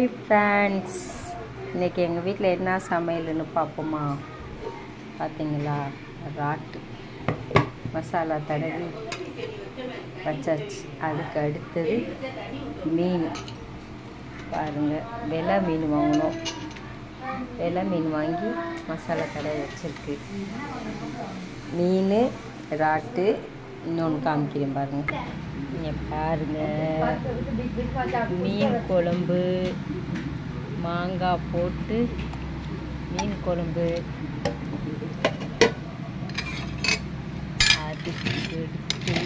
Friends, இன்றைக்கி எங்கள் வீட்டில் என்ன சமையல்னு பார்ப்போமா? பார்த்தீங்களா, ராட்டு மசாலா தடவி வச்சாச்சு. அதுக்கு அடுத்தது மீன் பாருங்கள். வெலை மீன் வாங்கினோம். வெலை மீன் வாங்கி மசாலா தடவி வச்சுருக்கு. மீன், ராட்டு, இன்னொன்று காமிக்கிறேன் பாருங்கள். இங்கே பாருங்கள், மீன் குழம்பு, மாங்காய் போட்டு மீன் குழம்பு. அதுக்கு எடுத்து